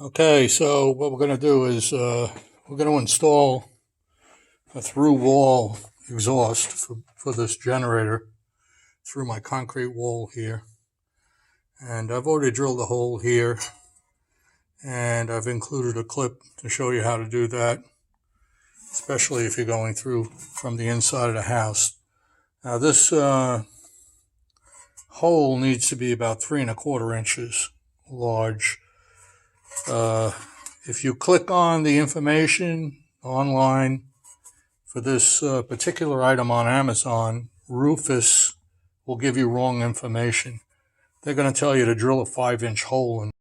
Okay, so what we're going to do is we're going to install a through wall exhaust for this generator through my concrete wall here. And I've already drilled a hole here, and I've included a clip to show you how to do that, especially if you're going through from the inside of the house. Now this hole needs to be about 3¼ inches large. If you click on the information online for this particular item on Amazon, Rufus will give you wrong information. They're going to tell you to drill a 5-inch hole in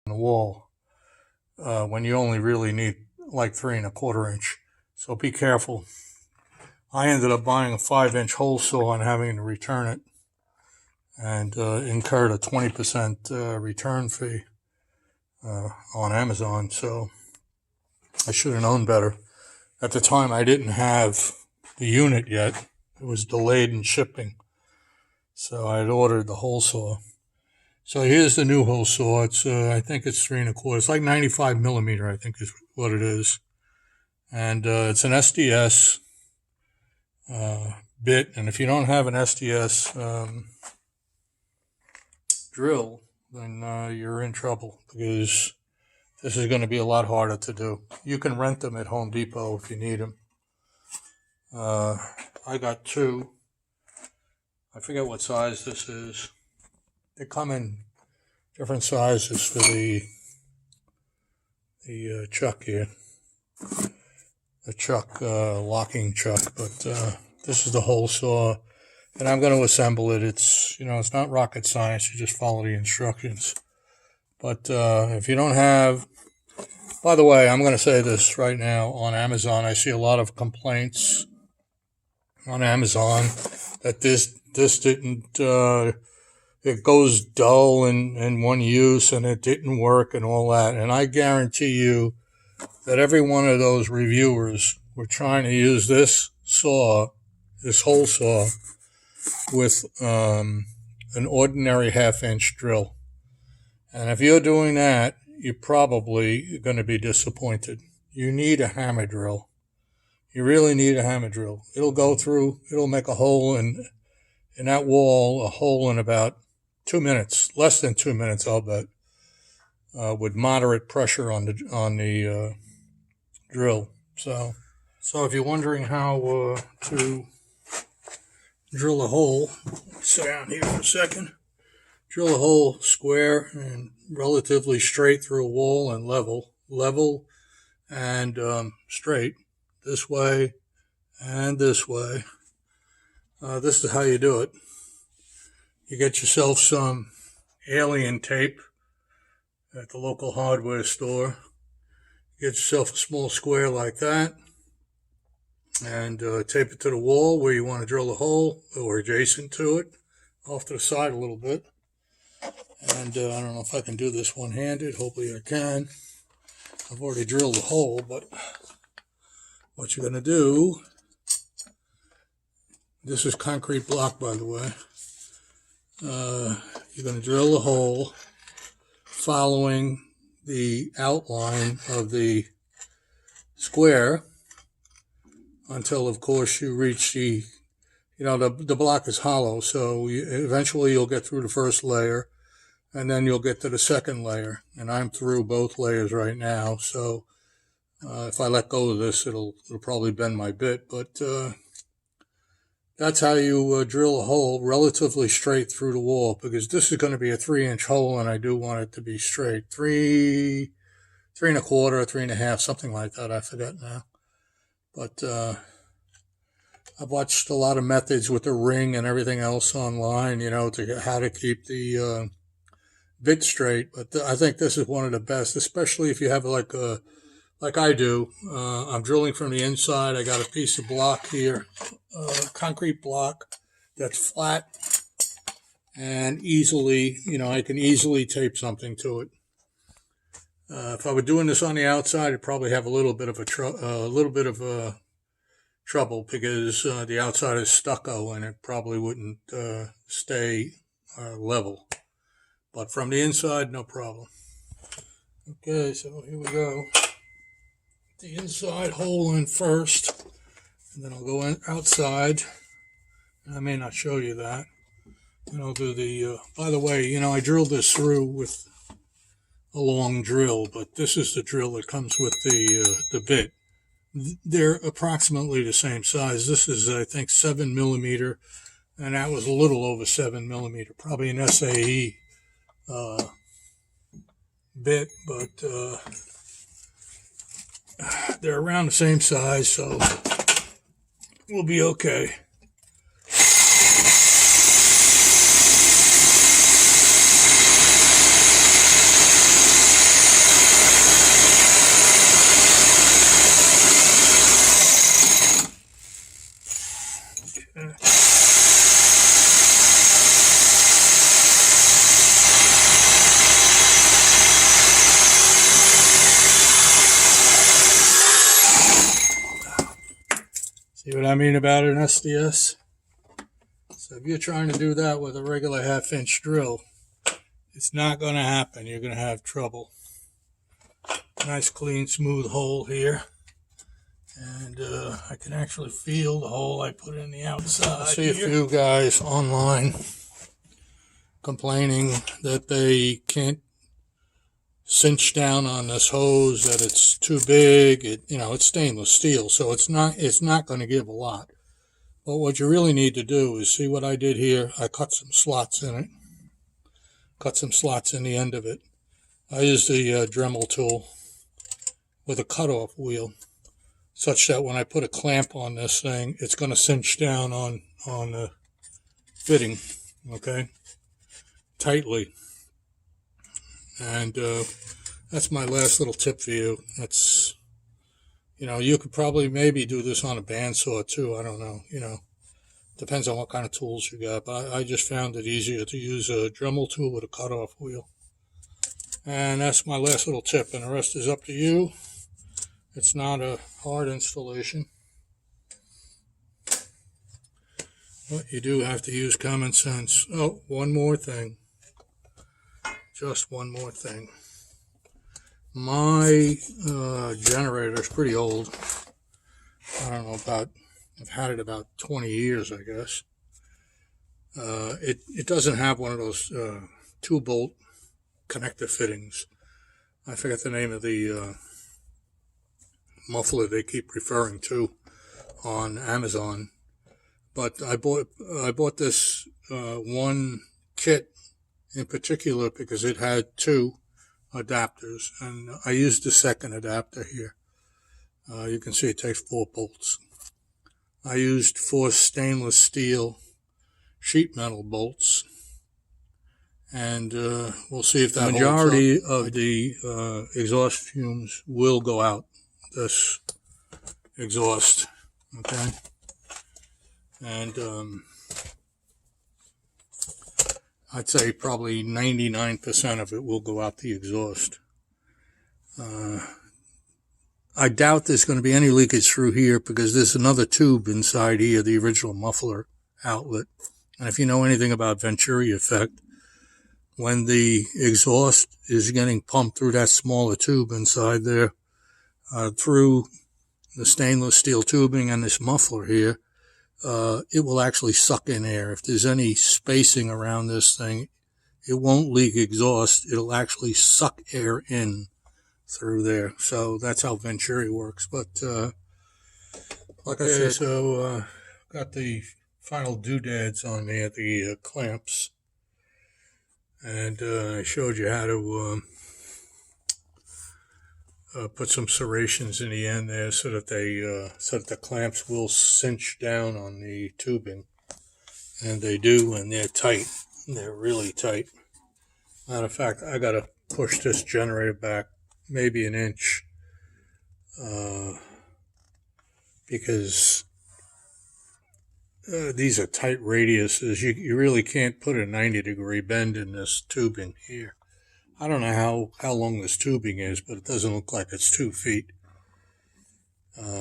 the wall when you only really need like 3¼ inch. So be careful. I ended up buying a 5-inch hole saw and having to return it, and incurred a 20% return fee on Amazon. So I should have known better. At the time, I didn't have the unit yet. It was delayed in shipping. So I had ordered the hole saw. So here's the new hole saw. It's I think it's 3¼ It's like 95 millimeter, I think is what it is. And it's an SDS bit. And if you don't have an SDS drill, then you're in trouble, because this is going to be a lot harder to do. You can rent them at Home Depot if you need them. I got two. I forget what size this is. They come in different sizes for the chuck here, the chuck locking chuck. But this is the hole saw, and I'm going to assemble it. It's it's not rocket science. You just follow the instructions. But if you don't have, by the way, I'm going to say this right now, on Amazon, I see a lot of complaints on Amazon that this didn't, it goes dull in one use and it didn't work and all that. And I guarantee you that every one of those reviewers were trying to use this saw, this hole saw, with an ordinary 1/2-inch drill. And if you're doing that, you're probably going to be disappointed. You need a hammer drill. You really need a hammer drill. It'll go through, it'll make a hole in that wall, a hole in about 2 minutes, less than 2 minutes, I'll bet, with moderate pressure on the drill. So if you're wondering how to drill a hole, sit down here for a second. Drill a hole square and relatively straight through a wall, and level and straight, this way and this way. This is how you do it. You get yourself some alien tape at the local hardware store. Get yourself a small square like that, and tape it to the wall where you want to drill a hole, or adjacent to it, off to the side a little bit. And I don't know if I can do this one-handed. Hopefully I can. I've already drilled the hole, but what you're going to do, this is concrete block, by the way. You're going to drill the hole following the outline of the square until, of course, you reach the, the block is hollow, so eventually you'll get through the first layer, and then you'll get to the second layer. And I'm through both layers right now, so if I let go of this, it'll probably bend my bit. But that's how you drill a hole relatively straight through the wall, because this is going to be a 3-inch hole, and I do want it to be straight. 3¼ 3½, something like that. I forget now. But I've watched a lot of methods with the ring and everything else online, to how to keep the bit straight. But I think this is one of the best, especially if you have like I do. I'm drilling from the inside. I got a piece of block here, concrete block that's flat and easily, I can easily tape something to it. If I were doing this on the outside, I'd probably have a little bit of trouble, because the outside is stucco and it probably wouldn't stay level. But from the inside, no problem. Okay, so here we go. The inside hole in first, and then I'll go in outside. I may not show you that. And I'll do the, by the way, I drilled this through with a long drill, but this is the drill that comes with the bit. They're approximately the same size. This is, I think, 7mm, and that was a little over 7mm, probably an SAE bit, but they're around the same size, so we'll be okay. See what I mean about an SDS? So if you're trying to do that with a regular 1/2-inch drill, it's not going to happen. You're going to have trouble. Nice, clean, smooth hole here. And I can actually feel the hole I put in the outside. I see a few guys online complaining that they can't cinch down on this hose, that it's too big. It's stainless steel, so it's not going to give a lot. But what you really need to do is see what I did here. I cut some slots in it. Cut some slots in the end of it. I used the Dremel tool with a cutoff wheel, such that when I put a clamp on this thing, it's going to cinch down on the fitting, okay, tightly. And that's my last little tip for you. That's, you could probably maybe do this on a bandsaw too. I don't know, depends on what kind of tools you got. But I just found it easier to use a Dremel tool with a cutoff wheel. And that's my last little tip, and the rest is up to you. It's not a hard installation, but you do have to use common sense. Oh, one more thing. Just one more thing. My generator is pretty old. I don't know, I've had it about 20 years, I guess. It doesn't have one of those 2-bolt connector fittings. I forget the name of the muffler they keep referring to on Amazon, but I bought this one kit in particular because it had 2 adapters, and I used the second adapter here. You can see it takes 4 bolts. I used 4 stainless steel sheet metal bolts, and we'll see if that holds up. The majority of the exhaust fumes will go out this exhaust, okay? And I'd say probably 99% of it will go out the exhaust. I doubt there's going to be any leakage through here because there's another tube inside here, the original muffler outlet. And if you know anything about Venturi effect, when the exhaust is getting pumped through that smaller tube inside there, through the stainless steel tubing and this muffler here, it will actually suck in air. If there's any spacing around this thing, it won't leak exhaust. It'll actually suck air in through there. So that's how Venturi works. But like I said, so got the final doodads on there, the clamps, and I showed you how to put some serrations in the end there so that the clamps will cinch down on the tubing, and they do, and they're tight. They're really tight. Matter of fact, I gotta push this generator back maybe an inch because these are tight radiuses. You really can't put a 90-degree bend in this tubing here. I don't know how long this tubing is, but it doesn't look like it's 2 feet.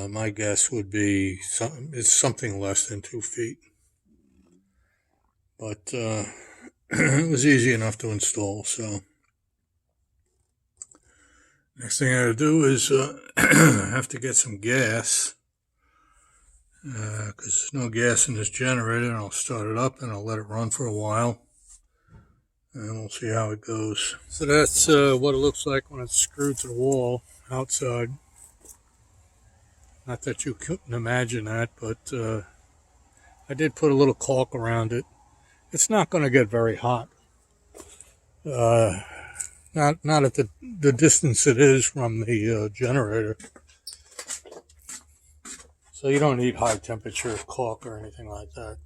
My guess would be it's something less than 2 feet. But it was easy enough to install. So next thing I gotta do is I have to get some gas, because there's no gas in this generator, and I'll start it up and I'll let it run for a while, and we'll see how it goes. So that's what it looks like when it's screwed to the wall outside. Not that you couldn't imagine that, but I did put a little caulk around it. It's not going to get very hot. Not at the distance it is from the generator. So you don't need high temperature caulk or anything like that.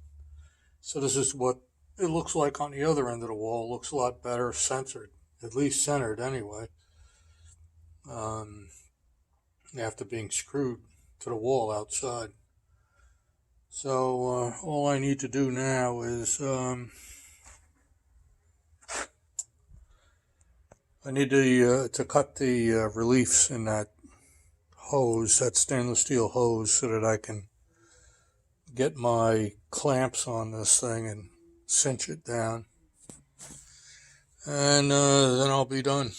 So this is what it looks like on the other end of the wall. It looks a lot better centered, at least centered anyway, after being screwed to the wall outside. So all I need to do now is I need to cut the reliefs in that hose, that stainless steel hose, so that I can get my clamps on this thing and cinch it down. And then I'll be done.